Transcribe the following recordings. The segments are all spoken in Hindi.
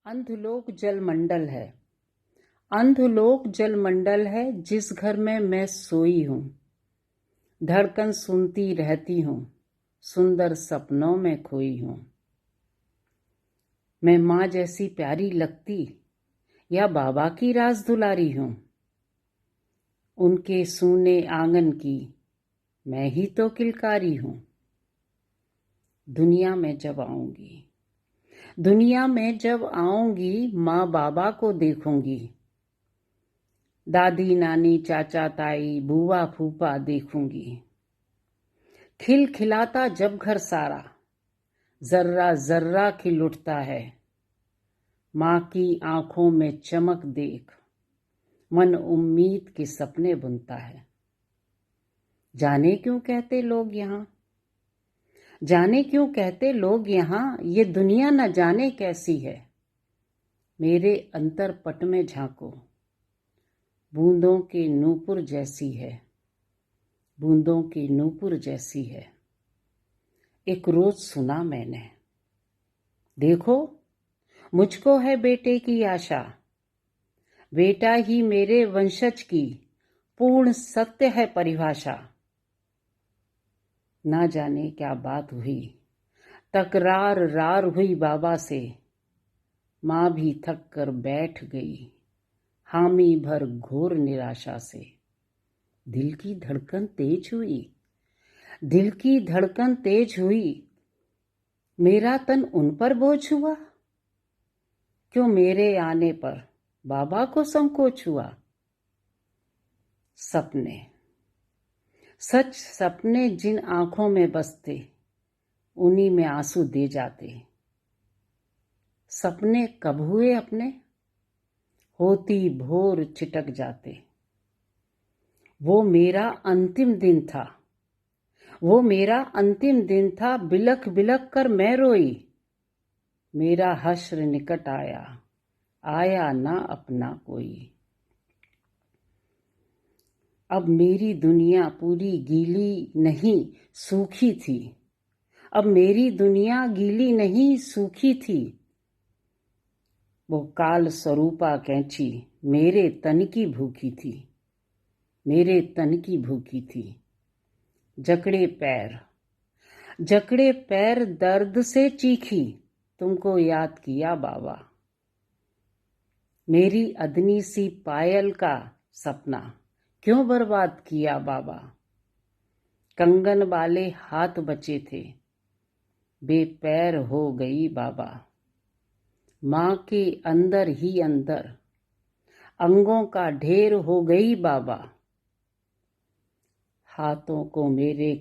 अंधलोक जलमंडल है। अंधलोक जलमंडल है जिस घर में मैं सोई हूँ। धड़कन सुनती रहती हूँ, सुंदर सपनों में खोई हूँ। मैं माँ जैसी प्यारी लगती या बाबा की राज दुलारी हूँ। उनके सूने आंगन की मैं ही तो किलकारी हूँ। दुनिया में जब आऊंगी माँ बाबा को देखूंगी। दादी नानी चाचा ताई बुआ फूफा देखूंगी। खिलखिलाता जब घर सारा, जर्रा जर्रा खिल उठता है। माँ की आंखों में चमक देख मन उम्मीद के सपने बुनता है। जाने क्यों कहते लोग यहाँ ये दुनिया न जाने कैसी है। मेरे अंतरपट में झांको, बूंदों के नूपुर जैसी है। एक रोज सुना मैंने, देखो मुझको है बेटे की आशा। बेटा ही मेरे वंशज की पूर्ण सत्य है परिभाषा। ना जाने क्या बात हुई, तकरार हुई बाबा से। माँ भी थक कर बैठ गई, हामी भर घोर निराशा से। दिल की धड़कन तेज हुई। मेरा तन उन पर बोझ हुआ। क्यों मेरे आने पर बाबा को संकोच हुआ। सपने जिन आंखों में बसते, उन्हीं में आंसू दे जाते। सपने कब हुए अपने, होती भोर चिटक जाते। वो मेरा अंतिम दिन था, बिलख बिलख कर मैं रोई। मेरा हश्र निकट आया ना अपना कोई। अब मेरी दुनिया पूरी गीली नहीं सूखी थी। वो काल स्वरूपा कैंची मेरे तन की भूखी थी। जकड़े पैर दर्द से चीखी, तुमको याद किया बाबा। मेरी अदनी सी पायल का सपना क्यों बर्बाद किया बाबा। कंगन वाले हाथ बचे थे, बेपैर हो गई बाबा। माँ के अंदर ही अंदर अंगों का ढेर हो गई बाबा। हाथों को मेरे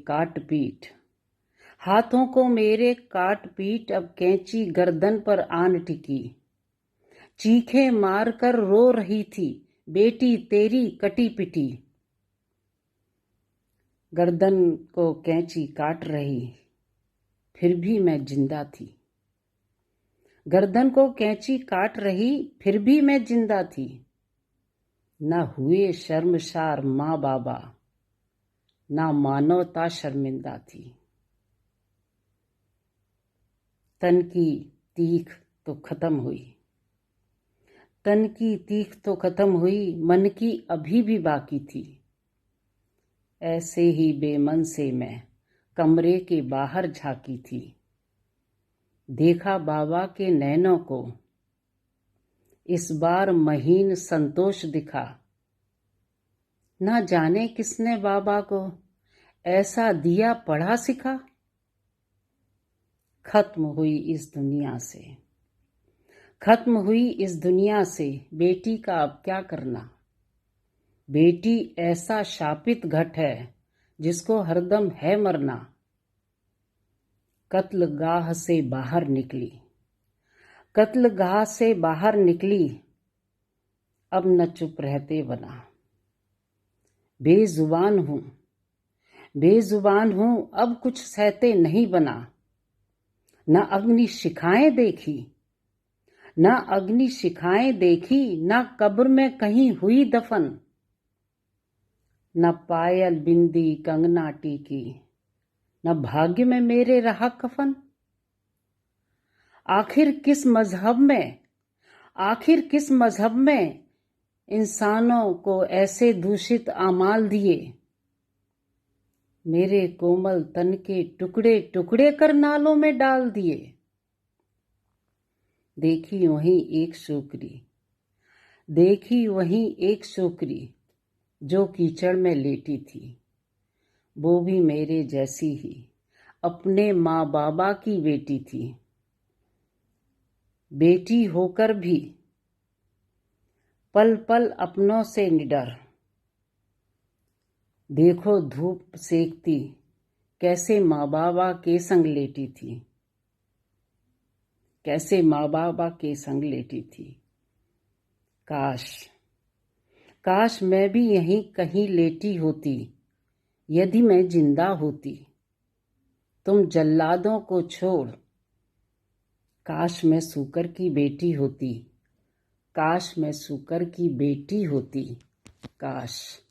काट पीट अब कैंची गर्दन पर आन टिकी। चीखे मार कर रो रही थी बेटी तेरी कटी पिटी। गर्दन को कैंची काट रही फिर भी मैं जिंदा थी। न हुए शर्मसार माँ बाबा, ना मानवता शर्मिंदा थी। तन की तीख तो खत्म हुई, मन की अभी भी बाकी थी। ऐसे ही बेमन से मैं कमरे के बाहर झांकी थी। देखा बाबा के नैनों को इस बार महीन संतोष दिखा। ना जाने किसने बाबा को ऐसा दिया पढ़ा सिखा। खत्म हुई इस दुनिया से बेटी का अब क्या करना। बेटी ऐसा शापित घट है जिसको हरदम है मरना। कत्लगाह से बाहर निकली अब न चुप रहते बना। बेजुबान हूं अब कुछ सहते नहीं बना। न अग्नि शिखाएं देखी, न कब्र में कहीं हुई दफन। न पायल बिंदी कंगना टीकी, न भाग्य में मेरे रहा कफन। आखिर किस मजहब में आखिर किस मजहब में इंसानों को ऐसे दूषित आमाल दिए, मेरे कोमल तन के टुकड़े टुकड़े कर नालों में डाल दिए। देखी वहीं एक शोकरी जो कीचड़ में लेटी थी, वो भी मेरे जैसी ही अपने माँ बाबा की बेटी थी। बेटी होकर भी पल पल अपनों से निडर, देखो धूप सेकती कैसे माँ बाबा के संग लेटी थी, कैसे माँ बाबा के संग लेटी थी। काश मैं भी यहीं कहीं लेटी होती, यदि मैं जिंदा होती। तुम जल्लादों को छोड़, काश मैं सूकर की बेटी होती, काश मैं सूकर की बेटी होती, काश।